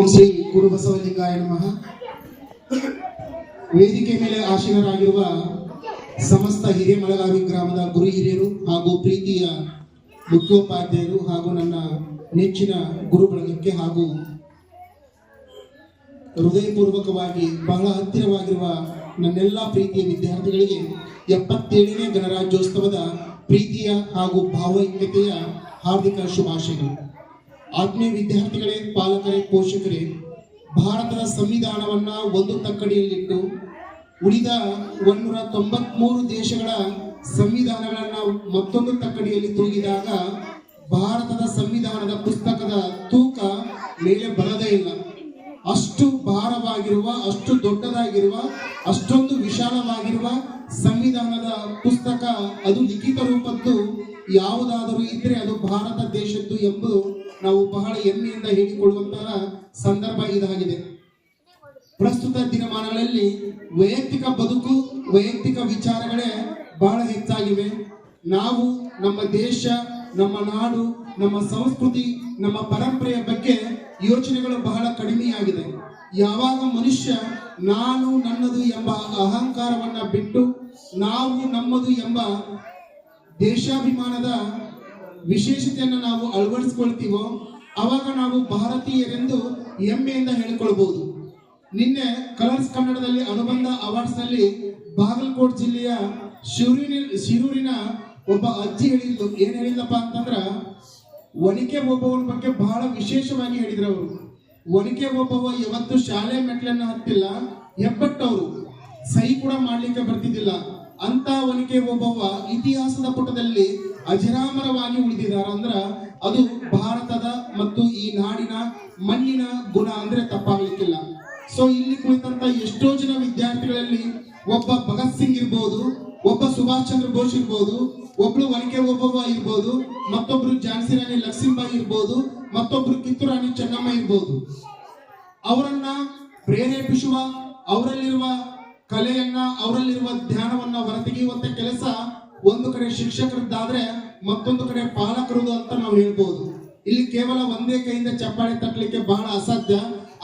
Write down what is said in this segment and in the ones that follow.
ಓಂ ಶ್ರೀ ಗುರು ಬಸವಲಿಂಗಾಯ ನಮಃ. ವೇದಿಕೆ ಮೇಲೆ ಆಸೀನರಾಗಿರುವ ಸಮಸ್ತ ಹಿರೇಮಳಗಾವಿ ಗ್ರಾಮದ ಗುರು ಹಿರಿಯರು ಹಾಗೂ ಪ್ರೀತಿಯ ಮುಖ್ಯೋಪಾಧ್ಯಾಯರು ಹಾಗೂ ನನ್ನ ನೆಚ್ಚಿನ ಗುರು ಬಳಗಕ್ಕೆ ಹಾಗೂ ಹೃದಯಪೂರ್ವಕವಾಗಿ ಬಹಳ ಹತ್ತಿರವಾಗಿರುವ ನನ್ನೆಲ್ಲ ಪ್ರೀತಿಯ ವಿದ್ಯಾರ್ಥಿಗಳಿಗೆ 77ನೇ ಗಣರಾಜ್ಯೋತ್ಸವದ ಪ್ರೀತಿಯ ಹಾಗೂ ಭಾವೈಕ್ಯತೆಯ ಹಾರ್ದಿಕ ಶುಭಾಶಯಗಳು. ಆತ್ಮೀಯ ವಿದ್ಯಾರ್ಥಿಗಳೇ, ಪಾಲಕರೇ, ಪೋಷಕರೇ, ಭಾರತದ ಸಂವಿಧಾನವನ್ನ ಒಂದು ತಕ್ಕಡಿಯಲ್ಲಿಟ್ಟು ಉಳಿದ 193 ದೇಶಗಳ ಸಂವಿಧಾನಗಳನ್ನ ಮತ್ತೊಂದು ತಕ್ಕಡಿಯಲ್ಲಿ ತೂಗಿದಾಗ ಭಾರತದ ಸಂವಿಧಾನದ ಪುಸ್ತಕದ ತೂಕ ಮೇಲೆ ಬರದೇ ಇಲ್ಲ. ಅಷ್ಟು ಭಾರವಾಗಿರುವ, ಅಷ್ಟು ದೊಡ್ಡದಾಗಿರುವ, ಅಷ್ಟೊಂದು ವಿಶಾಲವಾಗಿರುವ ಸಂವಿಧಾನದ ಪುಸ್ತಕ ಅದು ಲಿಖಿತ ರೂಪದ್ದು ಯಾವುದಾದರೂ ಇದ್ರೆ ಅದು ಭಾರತ ದೇಶದ್ದು ಎಂಬುದು ನಾವು ಬಹಳ ಹೆಮ್ಮೆಯಿಂದ ಹೇಳಿಕೊಳ್ಳುವಂತಹ ಸಂದರ್ಭ ಇದಾಗಿದೆ. ಪ್ರಸ್ತುತ ದಿನಮಾನಗಳಲ್ಲಿ ವೈಯಕ್ತಿಕ ಬದುಕು, ವೈಯಕ್ತಿಕ ವಿಚಾರಗಳೇ ಬಹಳ ಹೆಚ್ಚಾಗಿವೆ. ನಾವು ನಮ್ಮ ದೇಶ, ನಮ್ಮ ನಾಡು, ನಮ್ಮ ಸಂಸ್ಕೃತಿ, ನಮ್ಮ ಪರಂಪರೆಯ ಬಗ್ಗೆ ಯೋಚನೆಗಳು ಬಹಳ ಕಡಿಮೆಯಾಗಿದೆ. ಯಾವಾಗ ಮನುಷ್ಯ ನಾನು ನನ್ನದು ಎಂಬ ಅಹಂಕಾರವನ್ನ ಬಿಟ್ಟು ನಾವು ನಮ್ಮದು ಎಂಬ ದೇಶಾಭಿಮಾನದ ವಿಶೇಷತೆಯನ್ನು ನಾವು ಅಳವಡಿಸಿಕೊಳ್ತೀವೋ ಅವಾಗ ನಾವು ಭಾರತೀಯರೆಂದು ಹೆಮ್ಮೆಯಿಂದ ಹೇಳಿಕೊಳ್ಬಹುದು. ನಿನ್ನೆ ಕಲರ್ಸ್ ಕನ್ನಡದಲ್ಲಿ ಅನುಬಂಧ ಅವಾರ್ಡ್ಸ್ ನಲ್ಲಿ ಬಾಗಲಕೋಟೆ ಜಿಲ್ಲೆಯ ಶಿರೂರಿನ ಒಬ್ಬ ಅಜ್ಜಿ ಹೇಳಿದ್ದು ಏನ್ ಹೇಳಿಲ್ಲಪ್ಪ ಅಂತಂದ್ರ, ಒನಕೆ ಓಬವ್ವನ ಬಗ್ಗೆ ಬಹಳ ವಿಶೇಷವಾಗಿ ಹೇಳಿದ್ರು. ಅವರು ಒನಕೆ ಓಬವ್ವ ಯಾವತ್ತು ಶಾಲೆ ಮೆಟ್ಲನ್ನ ಹತ್ತಿಲ್ಲ, ಹೆಬ್ಬಟ್ಟವರು ಸಹಿ ಕೂಡ ಮಾಡ್ಲಿಕ್ಕೆ ಬರ್ತಿದ್ದಿಲ್ಲ. ಅಂತ ಒನಕೆ ಓಬವ್ವ ಇತಿಹಾಸದ ಪುಟದಲ್ಲಿ ಅಜರಾಮರವಾಗಿ ಉಳಿದಿದ್ದಾರೆ ಅಂದ್ರ ಅದು ಭಾರತದ ಮತ್ತು ಈ ನಾಡಿನ ಮಣ್ಣಿನ ಗುಣ ಅಂದ್ರೆ ತಪ್ಪಾಗ್ಲಿಕ್ಕಿಲ್ಲ. ಸೊ ಇಲ್ಲಿ ಕುಳಿತಂತ ಎಷ್ಟೋ ಜನ ವಿದ್ಯಾರ್ಥಿಗಳಲ್ಲಿ ಒಬ್ಬ ಭಗತ್ ಸಿಂಗ್ ಇರ್ಬೋದು, ಒಬ್ಬ ಸುಭಾಷ್ ಚಂದ್ರ ಬೋಸ್ ಇರ್ಬೋದು, ಒಬ್ಳು ಒನಕೆ ಓಬವ್ವ ಇರ್ಬೋದು, ಮತ್ತೊಬ್ರು ಝಾನ್ಸಿ ರಾಣಿ ಲಕ್ಷ್ಮೀಬಾಯಿ ಇರ್ಬೋದು, ಮತ್ತೊಬ್ರು ಕಿತ್ತೂರು ರಾಣಿ ಚೆನ್ನಮ್ಮ ಇರ್ಬೋದು. ಅವರನ್ನ ಪ್ರೇರೇಪಿಸುವ, ಅವರಲ್ಲಿರುವ ಕಲೆಯನ್ನ, ಅವರಲ್ಲಿರುವ ಧ್ಯಾನವನ್ನ ಹೊರತೆಗೆಯುವಂತ ಕೆಲಸ ಒಂದು ಕಡೆ ಶಿಕ್ಷಕರದ್ದಾದ್ರೆ ಮತ್ತೊಂದು ಕಡೆ ಪಾಲಕರದು ಅಂತ ನಾವು ಹೇಳ್ಬೋದು. ಇಲ್ಲಿ ಕೇವಲ ಒಂದೇ ಕೈಯಿಂದ ಚಪ್ಪಾಳೆ ತಟ್ಟಲಿಕ್ಕೆ ಬಹಳ ಅಸಾಧ್ಯ.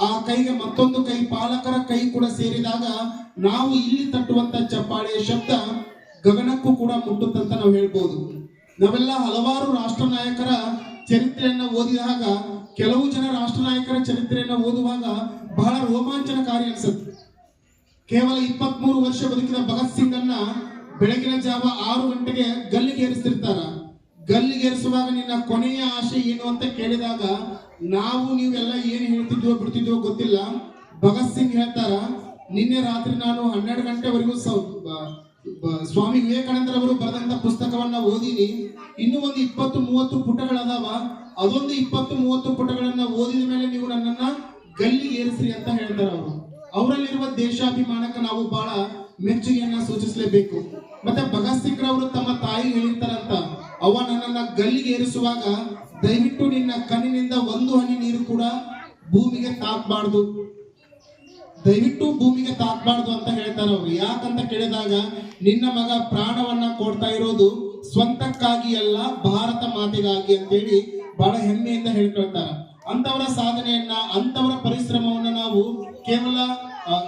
ಆ ಕೈಗೆ ಮತ್ತೊಂದು ಕೈ, ಪಾಲಕರ ಕೈ ಕೂಡ ಸೇರಿದಾಗ ನಾವು ಇಲ್ಲಿ ತಟ್ಟುವಂತ ಚಪ್ಪಾಳೆಯ ಶಬ್ದ ಗಗನಕ್ಕೂ ಕೂಡ ಮುಟ್ಟುತ್ತಂತ ನಾವು ಹೇಳ್ಬೋದು. ನಾವೆಲ್ಲ ಹಲವಾರು ರಾಷ್ಟ್ರ ನಾಯಕರ ಚರಿತ್ರೆಯನ್ನ ಓದಿದಾಗ, ಕೆಲವು ಜನ ರಾಷ್ಟ್ರ ನಾಯಕರ ಚರಿತ್ರೆಯನ್ನ ಓದುವಾಗ ಬಹಳ ರೋಮಾಂಚನಕಾರಿ ಅನ್ಸುತ್ತೆ. ಕೇವಲ 23 ವರ್ಷ ಬದುಕಿದ ಭಗತ್ ಸಿಂಗ್ ಅನ್ನ ಬೆಳಗಿನ ಜಾವ 6 ಗಂಟೆಗೆ ಗಲ್ಲಿಗೇರಿಸ್ತಿರ್ತಾರ. ಗಲ್ಲಿಗೇರಿಸುವಾಗ ನಿನ್ನ ಕೊನೆಯ ಆಶೆ ಏನು ಅಂತ ಕೇಳಿದಾಗ ನಾವು ನೀವೆಲ್ಲ ಏನು ಹೇಳ್ತಿದ್ವೋ ಬಿಡ್ತಿದ್ವೋ ಗೊತ್ತಿಲ್ಲ. ಭಗತ್ ಸಿಂಗ್ ಹೇಳ್ತಾರ, ನಿನ್ನೆ ರಾತ್ರಿ ನಾನು 12 ಗಂಟೆವರೆಗೂ ಸ್ವಾಮಿ ವಿವೇಕಾನಂದರವರು ಬರೆದಂತ ಪುಸ್ತಕವನ್ನ ಓದಿನಿ. ಇನ್ನೂ ಒಂದು 20-30 ಪುಟಗಳದಾವ. ಅದೊಂದು 20-30 ಪುಟಗಳನ್ನ ಓದಿದ ಮೇಲೆ ನೀವು ನನ್ನನ್ನ ಗಲ್ಲಿಗೇರಿಸ್ರಿ ಅಂತ ಹೇಳ್ತಾರ. ಅವರು ಅವರಲ್ಲಿರುವ ದೇಶಾಭಿಮಾನಕ್ಕೆ ನಾವು ಬಹಳ ಮೆಚ್ಚುಗೆಯನ್ನ ಸೂಚಿಸಲೇಬೇಕು. ಮತ್ತೆ ಭಗತ್ ಸಿಂಗ್ ರವರು ತಮ್ಮ ತಾಯಿ ಹೇಳಿರ್ತಾರಂತ, ಅವ್ವ ನನ್ನನ್ನ ಗಲ್ಲಿಗೇರಿಸುವಾಗ ದಯವಿಟ್ಟು ನಿನ್ನ ಕಣ್ಣಿನಿಂದ ಒಂದು ಹನಿ ನೀರು ಕೂಡ ಭೂಮಿಗೆ ತಾಕ್ಬಾರ್ದು, ದಯವಿಟ್ಟು ಭೂಮಿಗೆ ತಾಕ್ಬಾರ್ದು ಅಂತ ಹೇಳ್ತಾರೆ ಅವರು. ಯಾಕಂತ ಕೇಳಿದಾಗ, ನಿನ್ನ ಮಗ ಪ್ರಾಣವನ್ನ ಕೊಡ್ತಾ ಇರೋದು ಸ್ವಂತಕ್ಕಾಗಿ ಅಲ್ಲ, ಭಾರತ ಮಾತೆಗಾಗಿ ಅಂತೇಳಿ ಬಹಳ ಹೆಮ್ಮೆಯಿಂದ ಹೇಳ್ಕೊಳ್ತಾರ. ಅಂತವರ ಸಾಧನೆಯನ್ನ, ಅಂತವರ ಪರಿಶ್ರಮವನ್ನ ನಾವು ಕೇವಲ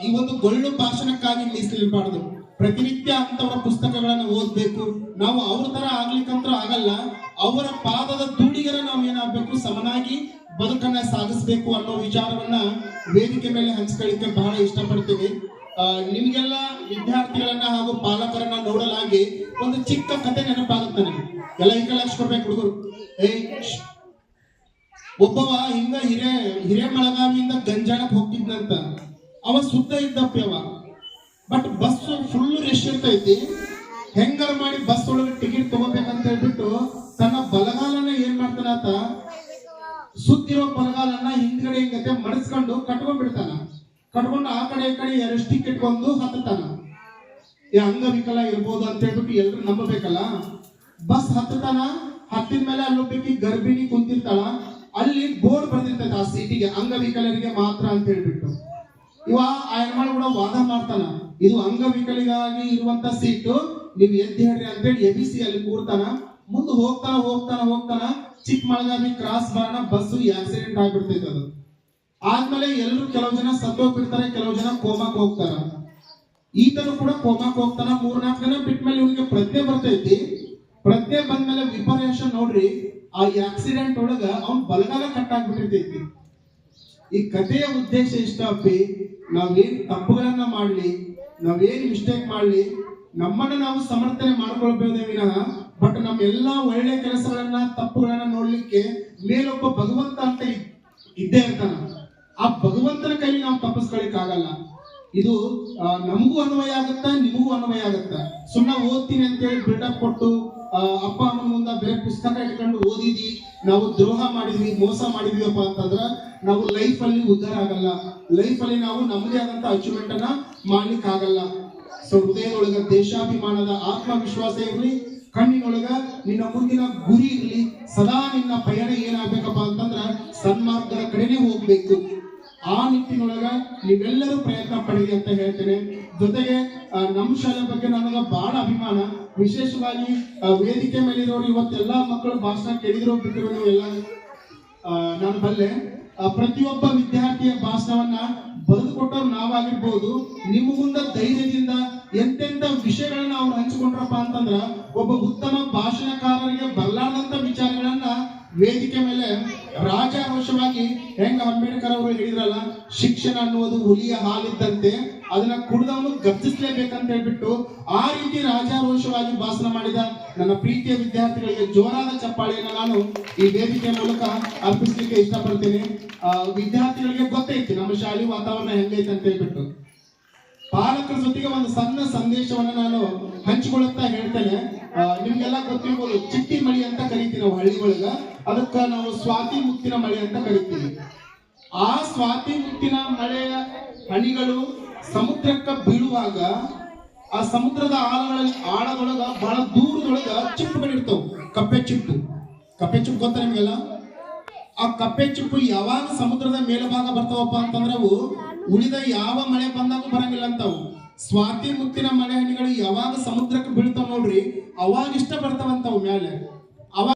ಈ ಒಂದು ಗೊಳ್ಳು ಭಾಷಣಕ್ಕಾಗಿ ಮೀಸಲಿಡಬಾರ್ದು. ಪ್ರತಿನಿತ್ಯ ಅಂತವರ ಪುಸ್ತಕಗಳನ್ನ ಓದ್ಬೇಕು. ನಾವು ಅವ್ರ ತರ ಆಗ್ಲಿಕ್ಕಂತೂ ಆಗಲ್ಲ. ಅವರ ಪಾದದ ಧೂಳಿಗರ ನಾವು ಏನಾಗಬೇಕು, ಸಮನಾಗಿ ಬದುಕನ್ನ ಸಾಗಿಸ್ಬೇಕು ಅನ್ನೋ ವಿಚಾರವನ್ನ ವೇದಿಕೆ ಮೇಲೆ ಹಂಚ್ಕೊಳ್ಳಿಕ್ಕೆ ಬಹಳ ಇಷ್ಟಪಡ್ತೀವಿ. ನಿಮ್ಗೆಲ್ಲ ವಿದ್ಯಾರ್ಥಿಗಳನ್ನ ಹಾಗೂ ಪಾಲಕರನ್ನ ನೋಡಲಾಗಿ ಒಂದು ಚಿಕ್ಕ ಕತೆ ನೆನಪಾಗುತ್ತೆ ನನಗೆ. ಎಲ್ಲ ಈ ಕಡೆ ಲಕ್ಷ ಕೊಡ್ಬೇಕು ಹುಡುಗರು. ಒಬ್ಬವ ಹಿಂಗ ಹಿರೇಮಳಗಾವಿಯಿಂದ ಗಂಜಾಳಕ್ಕೆ ಹೋಗ್ತಿದ್ನಂತ. ಅವ ಸುದ್ದ ಇದ್ದಪ್ಪ. ಬಟ್ ಬಸ್ ಫುಲ್ ರಶ್ ಇರ್ತೈತಿ. ಹೆಂಗಾರ ಮಾಡಿ ಬಸ್ ಒಳಗೆ ಟಿಕೆಟ್ ತಗೋಬೇಕಂತ ಹೇಳ್ಬಿಟ್ಟು ತನ್ನ ಬಲಗಾಲನ್ನ ಏನ್ ಮಾಡ್ತಾನ, ಸುತ್ತಿರೋ ಬಲಗಾಲನ್ನ ಹಿಂದ್ಗಡೆ ಹಿಂಗತೆ ಮಡಿಸ್ಕೊಂಡು ಕಟ್ಕೊಂಡ್ಬಿಡ್ತಾನ. ಕಟ್ಕೊಂಡು ಆ ಕಡೆ ಈ ಕಡೆ 2 ಟಿಕೆಟ್ ಕೊಂಡು ಹತ್ತಾನ. ಅಂಗವಿಕಲ ಇರ್ಬೋದು ಅಂತ ಹೇಳ್ಬಿಟ್ಟು ಎಲ್ರು ನಂಬಬೇಕಲ್ಲ. ಬಸ್ ಹತ್ತಾನ. ಹತ್ತಿದ ಮೇಲೆ ಅಲ್ಲೊಬ್ಬಕಿ ಗರ್ಭಿಣಿ ಕುಂತಿರ್ತಾಳ. ಅಲ್ಲಿ ಬೋರ್ಡ್ ಬರ್ದಿರ್ತೈತೆ ಆ ಸೀಟಿಗೆ, ಅಂಗವಿಕಲರಿಗೆ ಮಾತ್ರ ಅಂತ ಹೇಳ್ಬಿಟ್ಟು. ಇವ ಆ ಹೆಣ್ಮಳು ಕೂಡ ವಾದ ಮಾಡ್ತಾನ, ಇದು ಅಂಗವಿಕಲಿಗಾಗಿ ಇರುವಂತ ಸೀಟು, ನೀವು ಎದ್ದು ಹೇಳ್ರಿ ಅಂತೇಳಿ ಎಬಿಸಿ ಅಲ್ಲಿ ಕೂರ್ತಾನ. ಮುಂದೆ ಹೋಗ್ತಾನ ಚಿಕ್ಕಮಗಳೂರು ಕ್ರಾಸ್ ಬರೋಣ ಬಸ್ಸು ಆಕ್ಸಿಡೆಂಟ್ ಆಗ್ಬಿಡ್ತೈತೆ. ಅದು ಆದ್ಮೇಲೆ ಎಲ್ಲರೂ ಕೆಲವು ಜನ ಸತ್ತೋಗ್ಬಿಡ್ತಾರೆ, ಕೆಲವು ಜನ ಕೋಮಾಕ್ ಹೋಗ್ತಾರ. ಈತನು ಕೂಡ ಕೋಮಾಕ್ ಹೋಗ್ತಾನ. 3-4 ದಿನ ಬಿಟ್ಮೇಲೆ ಇವನಿಗೆ ಪ್ರಜ್ಞೆ ಬರ್ತೈತಿ. ಪ್ರಜ್ಞೆ ಬಂದ್ಮೇಲೆ ವಿಪರ್ಯಾಸ ನೋಡ್ರಿ, ಆ ಆಕ್ಸಿಡೆಂಟ್ ಒಳಗ ಅವ್ನ್ ಬಲಗಾಲ ಕಟ್ಟಾಗ್ಬಿಟ್ಟಿರ್ತೈತಿ. ಈ ಕಥೆಯ ಉದ್ದೇಶ ಇಷ್ಟ ಅಪ್ಪಿ, ನಾವೇನ್ ತಪ್ಪುಗಳನ್ನ ಮಾಡ್ಲಿ, ನಾವೇನ್ ಮಿಸ್ಟೇಕ್ ಮಾಡ್ಲಿ, ನಮ್ಮನ್ನ ನಾವು ಸಮರ್ಥನೆ ಮಾಡ್ಕೊಳ್ಬಹುದೇ ವಿನಃ ಬಟ್ ನಮ್ಮ ಎಲ್ಲಾ ಒಳ್ಳೆ ಕೆಲಸಗಳನ್ನ ತಪ್ಪುಗಳನ್ನ ನೋಡ್ಲಿಕ್ಕೆ ಮೇಲೊಬ್ಬ ಭಗವಂತ ಅಂತ ಇದ್ದೇ ಇರ್ತಾನ. ಆ ಭಗವಂತನ ಕೈಲಿ ನಾವು ತಪ್ಪಿಸ್ಕೊಳಿಕ್ ಆಗಲ್ಲ. ಇದು ನಮಗೂ ಅನ್ವಯ ಆಗುತ್ತ, ನಿಮಗೂ ಅನ್ವಯ ಆಗುತ್ತ. ಸುಮ್ಮನೆ ಓದ್ತೀನಿ ಅಂತೇಳಿ ಬಿಲ್ಡಪ್ ಕೊಟ್ಟು ಅಪ್ಪ ಅಮ್ಮನ ಮುಂದೆ ಬೇರೆ ಪುಸ್ತಕ ಇಟ್ಕೊಂಡು ಓದಿದ್ವಿ, ನಾವು ದ್ರೋಹ ಮಾಡಿದ್ವಿ, ಮೋಸ ಮಾಡಿದ್ವಿಯಪ್ಪ ಅಂತಂದ್ರ ನಾವು ಲೈಫ್ ಅಲ್ಲಿ ಉದ್ಧಾರ ಆಗಲ್ಲ. ಲೈಫ್ ಅಲ್ಲಿ ನಾವು ನಮ್ಮದೇ ಆದಂತ ಅಚೀವ್ಮೆಂಟ್ ಅನ್ನ ಮಾಡ್ಲಿಕ್ಕೆ ಆಗಲ್ಲ. ಸೊ ಹೃದಯದೊಳಗ ದೇಶಾಭಿಮಾನದ ಆತ್ಮವಿಶ್ವಾಸ ಇರ್ಲಿ, ಕಣ್ಣಿನೊಳಗ ನಿನ್ನ ಮುಂದಿನ ಗುರಿ ಇರ್ಲಿ. ಸದಾ ನಿನ್ನ ಪಯಣ ಏನಾಗ್ಬೇಕಪ್ಪ ಅಂತಂದ್ರ ಸನ್ಮಾರ್ಗದ ಕಡೆನೆ ಹೋಗ್ಬೇಕು. ಆ ನಿಟ್ಟಿನೊಳಗ ನೀವೆಲ್ಲರೂ ಪ್ರಯತ್ನ ಪಡಿರಿ ಅಂತ ಹೇಳ್ತೇನೆ. ಜೊತೆಗೆ ನಮ್ಮ ಶಾಲೆ ಬಗ್ಗೆ ನನಗ ಬಹಳ ಅಭಿಮಾನ. ವಿಶೇಷವಾಗಿ ವೇದಿಕೆ ಮೇಲಿರೋರು ಇವತ್ತೆಲ್ಲಾ ಮಕ್ಕಳು ಭಾಷಣ ಕೇಳಿದ್ರು ಬಿಟ್ಟಿರೋ ನೀವೆಲ್ಲ ನಾನು ಬಲ್ಲೆ. ಪ್ರತಿಯೊಬ್ಬ ವಿದ್ಯಾರ್ಥಿಯ ಭಾಷಣವನ್ನ ಬರೆದುಕೊಟ್ಟವ್ರು ನಾವಾಗಿರ್ಬೋದು. ನಿಮ್ಮ ಮುಂದೆ ಧೈರ್ಯದಿಂದ ಎಂತೆಂತ ವಿಷಯಗಳನ್ನ ಅವ್ರು ಹಂಚಿಕೊಂಡ್ರಪ್ಪ ಅಂತಂದ್ರ ಒಬ್ಬ ಉತ್ತಮ ಭಾಷಣಕಾರರಿಗೆ ಬರಲಾರ್ದಂತ ವಿಚಾರಗಳನ್ನ ವೇದಿಕೆ ಮೇಲೆ ರಾಜಾರೋಷವಾಗಿ, ಹೆಂಗ ಅಂಬೇಡ್ಕರ್ ಅವರು ಹೇಳಿದ್ರಲ್ಲ, ಶಿಕ್ಷಣ ಅನ್ನುವುದು ಹುಲಿಯ ಹಾಲಿದ್ದಂತೆ, ಅದನ್ನ ಕುಡಿದವನು ಗರ್ಜಿಸ್ಲೇಬೇಕಂತ ಹೇಳ್ಬಿಟ್ಟು ಆ ರೀತಿ ರಾಜಾರೋಷವಾಗಿ ಭಾಷಣ ಮಾಡಿದ ನನ್ನ ಪ್ರೀತಿಯ ವಿದ್ಯಾರ್ಥಿಗಳಿಗೆ ಜೋರಾದ ಚಪ್ಪಾಳೆಯನ್ನು ನಾನು ಈ ವೇದಿಕೆ ಮೂಲಕ ಅರ್ಪಿಸ್ಲಿಕ್ಕೆ ಇಷ್ಟಪಡ್ತೀನಿ. ವಿದ್ಯಾರ್ಥಿಗಳಿಗೆ ಗೊತ್ತೈತಿ ನಮ್ಮ ಶಾಲೆ ವಾತಾವರಣ ಹೆಂಗೈತೆ ಅಂತ ಹೇಳ್ಬಿಟ್ಟು. ಪಾಲಕರ ಜೊತೆಗೆ ಒಂದು ಸಣ್ಣ ಸಂದೇಶವನ್ನ ನಾನು ಹಂಚಿಕೊಳ್ಳುತ್ತಾ ಹೇಳ್ತೇನೆ. ನಿಮ್ಗೆಲ್ಲ ಗೊತ್ತಿರ್ಬೋದು, ಚಿಟ್ಟಿ ಮಳಿ ಅಂತ ಕರಿತೀವಿ ನಾವು ಹಳ್ಳಿ ಒಳಗ. ಅದಕ್ಕ ನಾವು ಸ್ವಾತಿ ಮುತ್ತಿನ ಮಳೆ ಅಂತ ಕರಿತೀವಿ. ಆ ಸ್ವಾತಿ ಮುತ್ತಿನ ಮಳೆಯ ಹನಿಗಳು ಸಮುದ್ರಕ್ಕ ಬೀಳುವಾಗ ಆ ಸಮುದ್ರದ ಆಳದೊಳಗ ಬಹಳ ದೂರದೊಳಗ ಚಿಪ್ಪುಗಳಿರ್ತಾವ, ಕಪ್ಪೆ ಚಿಪ್ಪು. ಕಪ್ಪೆ ಚಿಪ್ಪು ಗೊತ್ತಾ ನಿಮ್ಗೆಲ್ಲ? ಆ ಕಪ್ಪೆ ಚಿಪ್ಪು ಯಾವಾಗ ಸಮುದ್ರದ ಮೇಲ್ಭಾಗ ಬರ್ತಾವಪ್ಪ ಅಂತಂದ್ರೆ ಅವು ಉಳಿದ ಯಾವ ಮಳೆ ಬಂದಾಗ ಬರಂಗಿಲ್ಲ ಅಂತಾವು. ಸ್ವಾತಿ ಮುತ್ತಿನ ಮಳೆ ಹನಿಗಳು ಯಾವಾಗ ಸಮುದ್ರಕ್ಕೆ ಬೀಳ್ತಾವ ನೋಡ್ರಿ, ಅವಾಗ ಇಷ್ಟ ಬರ್ತಾವಂತಾವು ಮ್ಯಾಲೆ.